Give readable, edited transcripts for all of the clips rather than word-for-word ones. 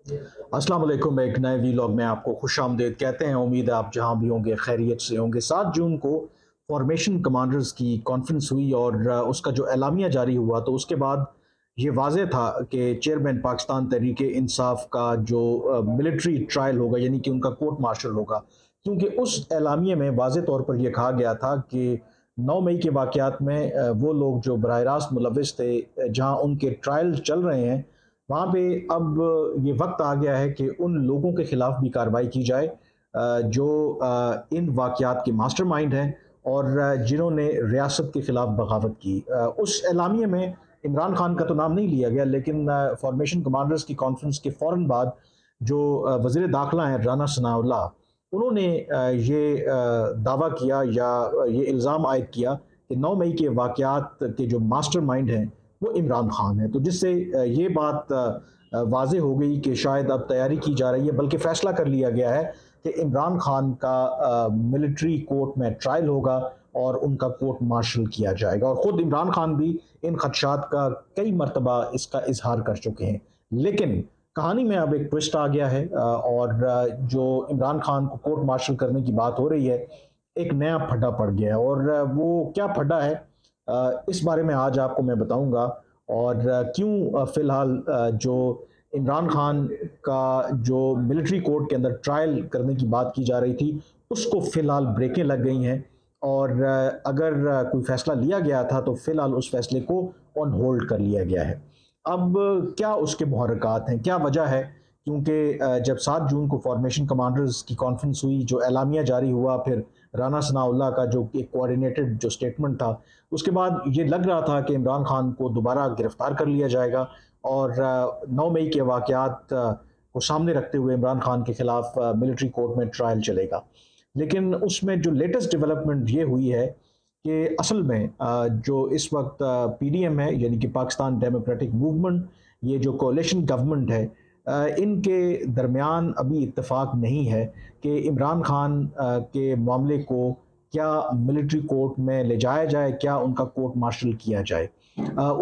अस्सलाम वालेकुम। एक नए वीलॉग में आपको खुशामदीद कहते हैं। उम्मीद है आप जहां भी होंगे खैरियत से होंगे। 7 जून को फॉर्मेशन कमांडर्स की कॉन्फ्रेंस हुई और उसका जो एलामिया जारी हुआ तो उसके बाद ये वाज़ेह था कि चेयरमैन पाकिस्तान तहरीक इंसाफ का जो मिलिट्री ट्रायल होगा, यानी कि उनका कोर्ट मार्शल होगा, क्योंकि उस एलामिया में वाज़ेह तौर पर यह कहा गया था कि 9 मई के वाक़यात में वो लोग जो बराह रास्त मुलविस थे, जहां उनके ट्रायल चल रहे हैं, वहाँ पे अब ये वक्त आ गया है कि उन लोगों के खिलाफ भी कार्रवाई की जाए जो इन वाक़यात के मास्टरमाइंड हैं और जिन्होंने रियासत के खिलाफ बगावत की। उस एलामिया में इमरान खान का तो नाम नहीं लिया गया, लेकिन फॉर्मेशन कमांडर्स की कॉन्फ्रेंस के फ़ौरन बाद जो वज़ीर दाखिला हैं राना सनाउल्लाह, उन्होंने ये दावा किया या ये इल्ज़ाम आयद किया कि 9 मई के वाक़यात के जो मास्टरमाइंड हैं वो इमरान खान है। तो जिससे ये बात वाज़ेह हो गई कि शायद अब तैयारी की जा रही है, बल्कि फ़ैसला कर लिया गया है कि इमरान खान का मिलिट्री कोर्ट में ट्रायल होगा और उनका कोर्ट मार्शल किया जाएगा। और ख़ुद इमरान खान भी इन खदशात का कई मरतबा इसका इजहार कर चुके हैं। लेकिन कहानी में अब एक ट्विस्ट आ गया है और जो इमरान खान को कोर्ट मार्शल करने की बात हो रही है, एक नया फड्डा पड़ गया है। और वो क्या फड्डा है, इस बारे में आज आपको मैं बताऊंगा। और क्यों फ़िलहाल जो इमरान खान का जो मिलिट्री कोर्ट के अंदर ट्रायल करने की बात की जा रही थी, उसको फ़िलहाल ब्रेकें लग गई हैं। और अगर कोई फ़ैसला लिया गया था तो फ़िलहाल उस फ़ैसले को ऑन होल्ड कर लिया गया है। अब क्या उसके मुहर्रिकात हैं, क्या वजह है? क्योंकि जब 7 जून को फॉर्मेशन कमांडर्स की कॉन्फ्रेंस हुई, जो एलामिया जारी हुआ, फिर राना सनाउल्लाह का जो एक कोऑर्डिनेटेड जो स्टेटमेंट था, उसके बाद ये लग रहा था कि इमरान खान को दोबारा गिरफ्तार कर लिया जाएगा और 9 मई के वाक़यात को सामने रखते हुए इमरान खान के खिलाफ मिलिट्री कोर्ट में ट्रायल चलेगा। लेकिन उसमें जो लेटेस्ट डेवलपमेंट ये हुई है कि असल में जो इस वक्त पीडीएम है, यानी कि पाकिस्तान डेमोक्रेटिक मूवमेंट, ये जो कोalition गवर्नमेंट है, इनके दरमियान अभी इत्तेफाक नहीं है कि इमरान खान के मामले को क्या मिलिट्री कोर्ट में ले जाया जाए, क्या उनका कोर्ट मार्शल किया जाए।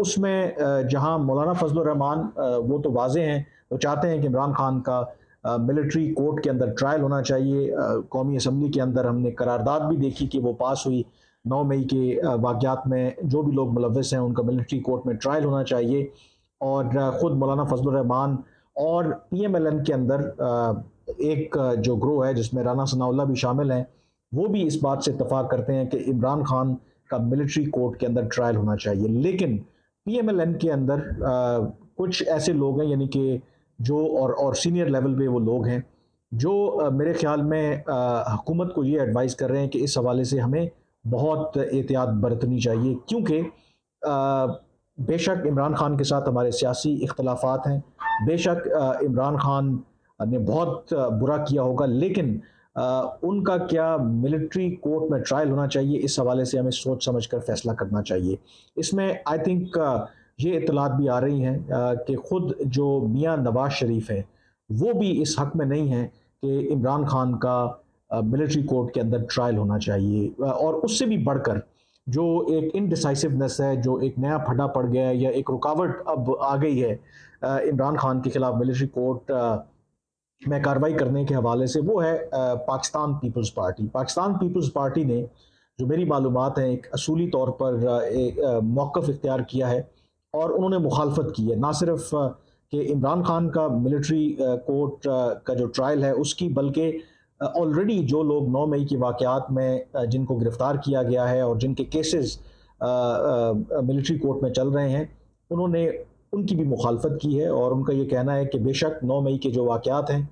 उसमें जहां मौलाना फजलुर रहमान वो तो वाज़ेह हैं, वो चाहते हैं कि इमरान खान का मिलिट्री कोर्ट के अंदर ट्रायल होना चाहिए। कौमी असम्बली के अंदर हमने करारदाद भी देखी कि वो पास हुई, 9 मई के वाक़यात में जो भी लोग मुलविस हैं उनका मिलिट्री कोर्ट में ट्रायल होना चाहिए। और ख़ुद मौलाना फजलुर रहमान और पीएमएलएन के अंदर एक जो ग्रोह है जिसमें राना सनाउल्लाह भी शामिल हैं, वो भी इस बात से इत्तेफाक करते हैं कि इमरान खान का मिलिट्री कोर्ट के अंदर ट्रायल होना चाहिए। लेकिन पीएमएलएन के अंदर कुछ ऐसे लोग हैं, यानी कि जो और सीनियर लेवल पे वो लोग हैं जो मेरे ख्याल में हुकूमत को ये एडवाइस कर रहे हैं कि इस हवाले से हमें बहुत एहतियात बरतनी चाहिए, क्योंकि बेशक इमरान खान के साथ हमारे सियासी इख्तलाफात हैं, बेशक इमरान खान ने बहुत बुरा किया होगा, लेकिन उनका क्या मिलिट्री कोर्ट में ट्रायल होना चाहिए, इस हवाले से हमें सोच समझ कर फैसला करना चाहिए। इसमें आई थिंक ये इतलात भी आ रही हैं कि खुद जो मियाँ नवाज शरीफ हैं वो भी इस हक में नहीं हैं कि इमरान खान का मिलिट्री कोर्ट के अंदर ट्रायल होना चाहिए। और उससे भी बढ़कर जो एक इनडिसाइसिवनेस है, जो एक नया फटा पड़ गया है या एक रुकावट अब आ गई है इमरान खान के खिलाफ मिलिट्री कोर्ट में कार्रवाई करने के हवाले से, वो है Pakistan peoples party. Pakistan peoples party ने, जो मेरी मालूमात है, एक असूली तौर पर एक मौक़िफ़ इख्तियार किया है और उन्होंने मुखालफत की है, ना सिर्फ कि इमरान खान का मिलिट्री कोर्ट का जो ट्रायल है उसकी, बल्कि ऑलरेडी जो लोग 9 मई के वाक़यात में जिनको गिरफ़्तार किया गया है और जिनके केसेस मिलिट्री कोर्ट में चल रहे हैं, उन्होंने उनकी भी मुखालफत की है। और उनका ये कहना है कि बेशक 9 मई के जो वाक़यात हैं,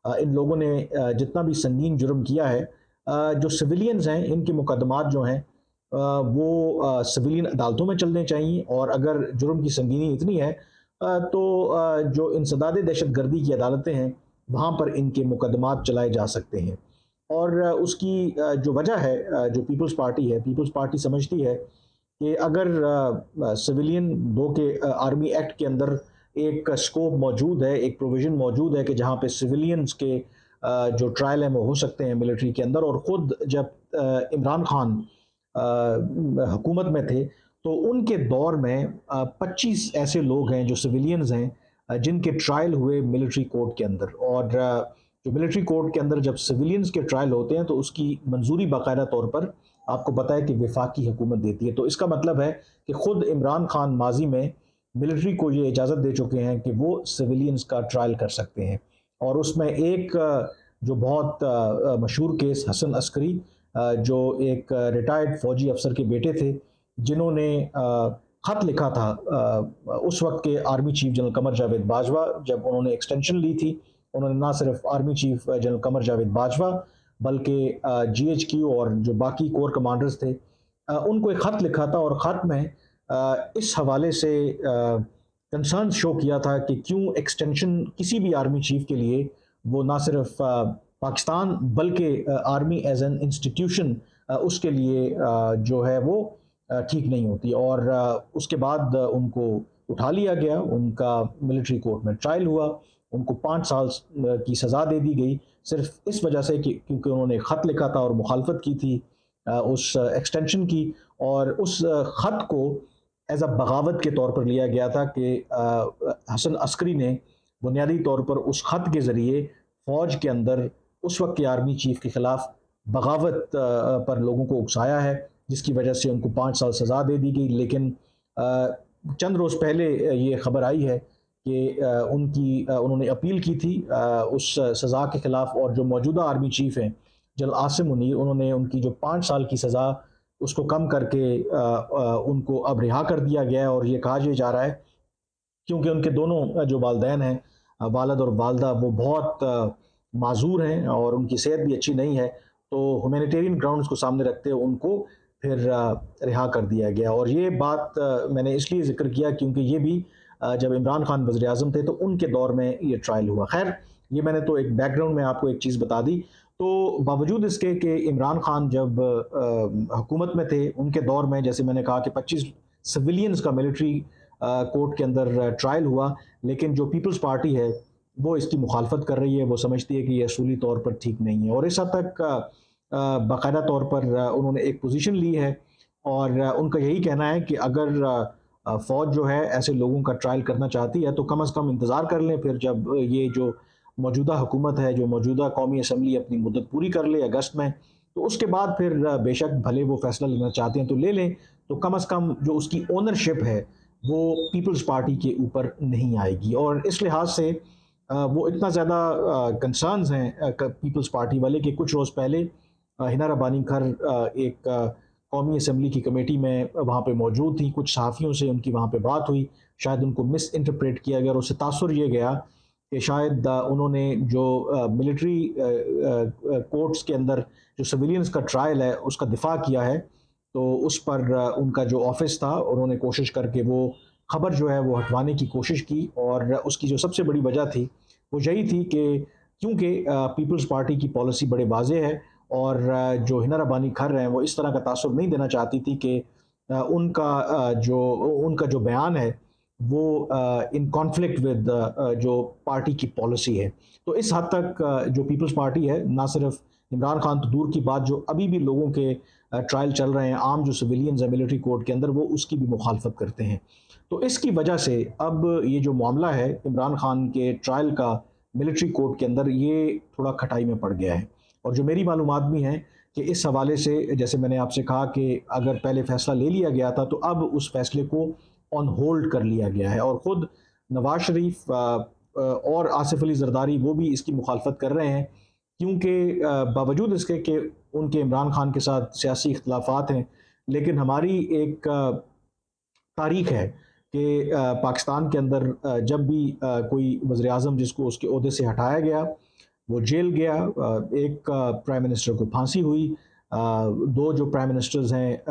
इन लोगों ने जितना भी संगीन जुर्म किया है, जो सिविलियंस हैं इनके मुकदमात जो हैं वो सिविलियन अदालतों में चलने चाहिए। और अगर जुर्म की संगीनी इतनी है तो जो इंसदाद दहशत गर्दी की अदालतें हैं वहाँ पर इनके मुकदमात चलाए जा सकते हैं। और उसकी जो वजह है, जो पीपल्स पार्टी है, पीपल्स पार्टी समझती है कि अगर सिविलियन दो के आर्मी एक्ट के अंदर एक स्कोप मौजूद है, एक प्रोविज़न मौजूद है कि जहाँ पे सिविलियंस के जो ट्रायल हैं वो हो सकते हैं मिलिट्री के अंदर। और ख़ुद जब इमरान खान हुकूमत में थे तो उनके दौर में 25 ऐसे लोग हैं जो सिविलियंस हैं जिनके ट्रायल हुए मिलिट्री कोर्ट के अंदर। और जो मिलिट्री कोर्ट के अंदर जब सिविलियंस के ट्रायल होते हैं तो उसकी मंजूरी बाकायदा तौर पर आपको पता है कि वफाकी हुकूमत देती है। तो इसका मतलब है कि खुद इमरान खान माजी में मिलिट्री को ये इजाज़त दे चुके हैं कि वो सिविलियंस का ट्रायल कर सकते हैं। और उसमें एक जो बहुत मशहूर केस हसन अस्करी, जो एक रिटायर्ड फौजी अफसर के बेटे थे, जिन्होंने ख़त लिखा था उस वक्त के army chief general Qamar Javed Bajwa, जब उन्होंने एक्सटेंशन ली थी। उन्होंने ना सिर्फ army chief general Qamar Javed Bajwa बल्कि GHQ और जो बाकी कोर कमांडर्स थे उनको एक ख़त लिखा था, और ख़त में इस हवाले से कंसर्न शो किया था कि क्यों एक्सटेंशन किसी भी आर्मी चीफ के लिए वो ना सिर्फ पाकिस्तान बल्कि आर्मी एज एन इंस्टीट्यूशन उसके लिए जो है वो ठीक नहीं होती। और उसके बाद उनको उठा लिया गया, उनका मिलिट्री कोर्ट में ट्रायल हुआ, उनको 5 साल की सज़ा दे दी गई, सिर्फ इस वजह से कि क्योंकि उन्होंने ख़त लिखा था और मुखालफत की थी उस एक्सटेंशन की। और उस ख़त को एज अ बगावत के तौर पर लिया गया था कि हसन अस्करी ने बुनियादी तौर पर उस ख़त के ज़रिए फ़ौज के अंदर उस वक्त के आर्मी चीफ के ख़िलाफ़ बगावत पर लोगों को उकसाया है, जिसकी वजह से उनको 5 साल सज़ा दे दी गई। लेकिन चंद रोज़ पहले ये ख़बर आई है कि उन्होंने अपील की थी उस सज़ा के ख़िलाफ़, और जो मौजूदा आर्मी चीफ़ हैं जनरल आसिम मुनीर, उन्होंने उनकी जो 5 साल की सज़ा उसको कम करके उनको अब रिहा कर दिया गया है। और ये कहा जा रहा है क्योंकि उनके दोनों जो वालदैन हैं, वालिद और वालदा, वो बहुत माजूर हैं और उनकी सेहत भी अच्छी नहीं है, तो ह्यूमैनिटेरियन ग्राउंड्स को सामने रखते हुए उनको फिर रिहा कर दिया गया। और ये बात मैंने इसलिए ज़िक्र किया क्योंकि ये भी जब इमरान खान वज़ीर आज़म थे तो उनके दौर में ये ट्रायल हुआ। खैर, ये मैंने तो एक बैकग्राउंड में आपको एक चीज़ बता दी। तो बावजूद इसके कि इमरान खान जब हुकूमत में थे, उनके दौर में जैसे मैंने कहा कि 25 सिविलियंस का मिलिट्री कोर्ट के अंदर ट्रायल हुआ, लेकिन जो पीपल्स पार्टी है वो इसकी मुखालफत कर रही है। वो समझती है कि ये असूली तौर पर ठीक नहीं है, और इस हद तक बाकायदा तौर पर उन्होंने एक पोजीशन ली है। और उनका यही कहना है कि अगर फ़ौज जो है ऐसे लोगों का ट्रायल करना चाहती है तो कम से कम इंतज़ार कर लें, फिर जब ये जो मौजूदा हुकूमत है, जो मौजूदा कौमी असम्बली अपनी मुद्दत पूरी कर ले अगस्त में, तो उसके बाद फिर बेशक भले वो फैसला लेना चाहते हैं तो ले लें, तो कम से कम जो उसकी ओनरशिप है वो पीपल्स पार्टी के ऊपर नहीं आएगी। और इस लिहाज से वो इतना ज़्यादा कंसर्न्स हैं पीपल्स पार्टी वाले कि कुछ रोज़ पहले हिना रब्बानी खर एक कौमी असम्बली की कमेटी में वहाँ पे मौजूद थी, कुछ सहाफ़ियों से उनकी वहाँ पे बात हुई, शायद उनको मिस इंटरप्रेट किया गया और उससे तासुर ये गया कि शायद उन्होंने जो मिलिट्री कोर्ट्स के अंदर जो सिविलियंस का ट्रायल है उसका दिफा किया है, तो उस पर उनका जो ऑफिस था उन्होंने कोशिश करके वो खबर जो है वो हटवाने की कोशिश की। और उसकी जो सबसे बड़ी वजह थी वो यही थी कि क्योंकि पीपल्स पार्टी की पॉलिसी बड़े वाजे है, और जो हिना रब्बानी खर हैं वो इस तरह का तासुर नहीं देना चाहती थी कि उनका जो बयान है वो इन कॉन्फ्लिक्ट विद जो पार्टी की पॉलिसी है। तो इस हद तक जो पीपल्स पार्टी है, ना सिर्फ इमरान खान तो दूर की बात, जो अभी भी लोगों के ट्रायल चल रहे हैं, आम जो सिविलियंस हैं मिलिट्री कोर्ट के अंदर, वो उसकी भी मुखालफत करते हैं। तो इसकी वजह से अब ये जो मामला है इमरान खान के ट्रायल का मिलिट्री कोर्ट के अंदर, ये थोड़ा खटाई में पड़ गया है। और जो मेरी मालूमात भी हैं कि इस हवाले से, जैसे मैंने आपसे कहा कि अगर पहले फैसला ले लिया गया था तो अब उस फैसले को ऑन होल्ड कर लिया गया है, और ख़ुद नवाज शरीफ और आसिफ अली जरदारी वो भी इसकी मुखालफत कर रहे हैं, क्योंकि बावजूद इसके कि उनके इमरान खान के साथ सियासी इख्तलाफात हैं, लेकिन हमारी एक तारीख है कि पाकिस्तान के अंदर जब भी कोई वज़ीर आज़म जिसको उसके ओहदे से हटाया गया वो जेल गया, एक प्राइम मिनिस्टर को फांसी हुई, 2 जो प्राइम मिनिस्टर्स हैं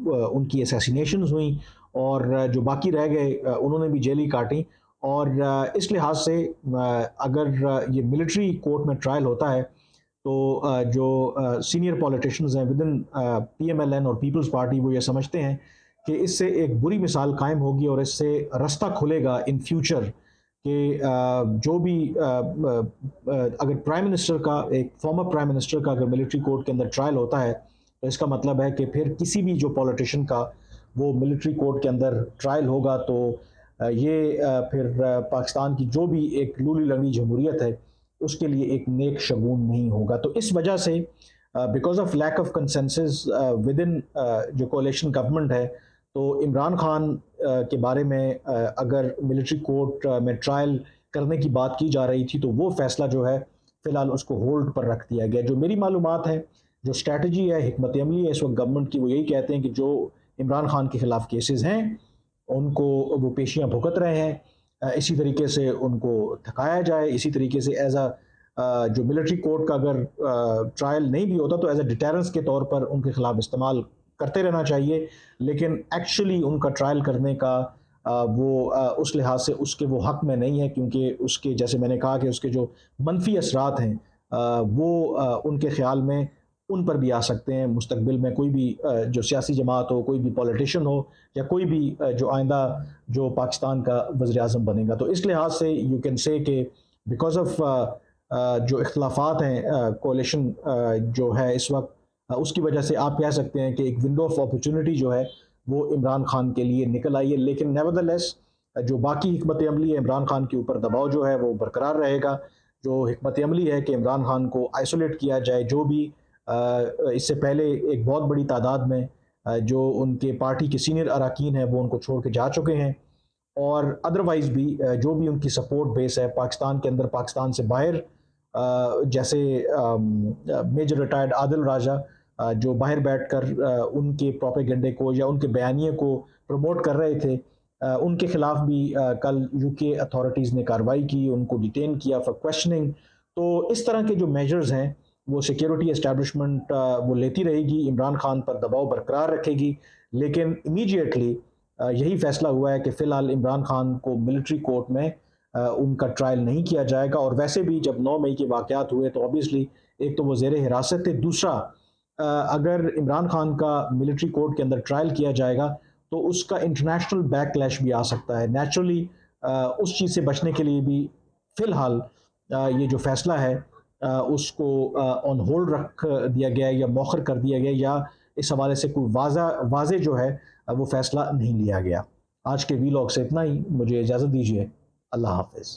उनकी असैसिनेशंस हुई, और जो बाकी रह गए उन्होंने भी जेल ही काटी। और इस लिहाज से अगर ये मिलिट्री कोर्ट में ट्रायल होता है तो जो सीनियर पॉलिटिशियंस हैं विद इन PMLN और पीपल्स पार्टी, वो ये समझते हैं कि इससे एक बुरी मिसाल कायम होगी और इससे रास्ता खुलेगा इन फ्यूचर कि जो भी अगर प्राइम मिनिस्टर का, एक फॉर्मर प्राइम मिनिस्टर का अगर मिलिट्री कोर्ट के अंदर ट्रायल होता है तो इसका मतलब है कि फिर किसी भी जो पॉलिटिशियन का वो मिलिट्री कोर्ट के अंदर ट्रायल होगा तो फिर पाकिस्तान की जो भी एक लूली लंगड़ी जमहूरियत है उसके लिए एक नेक शगुन नहीं होगा। तो इस वजह से because of lack of consensus within जो कोalition गवर्नमेंट है, तो इमरान खान के बारे में अगर मिलिट्री कोर्ट में ट्रायल करने की बात की जा रही थी तो वो फैसला जो है फ़िलहाल उसको होल्ड पर रख दिया गया। जो मेरी मालूमात है, जो स्ट्रैटेजी है, हिकमत अमली है इस वक्त गवर्नमेंट की, वो यही कहते हैं कि जो इमरान खान के ख़िलाफ़ केसेस हैं उनको वो पेशियाँ भुगत रहे हैं, इसी तरीके से उनको थकाया जाए, इसी तरीके से एज जो मिलिट्री कोर्ट का अगर ट्रायल नहीं भी होता तो एज अ डिटेरेंस के तौर पर उनके खिलाफ इस्तेमाल करते रहना चाहिए, लेकिन एक्चुअली उनका ट्रायल करने का उस लिहाज से उसके वो हक में नहीं है, क्योंकि उसके जैसे मैंने कहा कि उसके जो मनफी असरात हैं उनके ख्याल में उन पर भी आ सकते हैं मुस्तकबिल में। कोई भी जो सियासी जमात हो, कोई भी पॉलिटिशियन हो, या कोई भी जो आइंदा जो पाकिस्तान का वज़ीर आज़म बनेगा। तो इस लिहाज से यू कैन से कि बिकॉज ऑफ जो इख्तलाफात हैं कोalition जो है इस वक्त, उसकी वजह से आप कह सकते हैं कि एक विंडो ऑफ अपॉर्चुनिटी जो है वो इमरान खान के लिए निकल आई है। लेकिन नेवरदलेस जो बाकी हिकमत अमली है, इमरान खान के ऊपर दबाव जो है वो बरकरार रहेगा। जो हिकमत अमली है कि इमरान खान को आइसोलेट किया जाए, जो भी इससे पहले एक बहुत बड़ी तादाद में जो उनके पार्टी के सीनियर अरकान हैं वो उनको छोड़ के जा चुके हैं, और अदरवाइज़ भी जो भी उनकी सपोर्ट बेस है पाकिस्तान के अंदर, पाकिस्तान से बाहर, जैसे मेजर रिटायर्ड आदिल राजा जो बाहर बैठकर उनके प्रोपेगेंडे को या उनके बयानिए को प्रमोट कर रहे थे, उनके खिलाफ भी कल यूके अथॉरिटीज़ ने कार्रवाई की, उनको डिटेन किया फॉर क्वेश्चनिंग। तो इस तरह के जो मेजर्स हैं वो सिक्योरिटी एस्टैब्लिशमेंट वो लेती रहेगी, इमरान खान पर दबाव बरकरार रखेगी, लेकिन इमीडिएटली यही फैसला हुआ है कि फ़िलहाल इमरान खान को मिलिट्री कोर्ट में उनका ट्रायल नहीं किया जाएगा। और वैसे भी जब 9 मई के वाक़यात हुए तो ऑब्वियसली एक तो वो ज़ेर हिरासत थे, दूसरा अगर इमरान खान का मिलिट्री कोर्ट के अंदर ट्रायल किया जाएगा तो उसका इंटरनेशनल बैकलैश भी आ सकता है। नेचुरली उस चीज़ से बचने के लिए भी फ़िलहाल ये जो फ़ैसला है उसको ऑन होल्ड रख दिया गया या मौखर कर दिया गया, या इस हवाले से कोई वाज़े जो है वो फ़ैसला नहीं लिया गया। आज के वीलॉग से इतना ही, मुझे इजाज़त दीजिए। अल्लाह हाफ़िज़।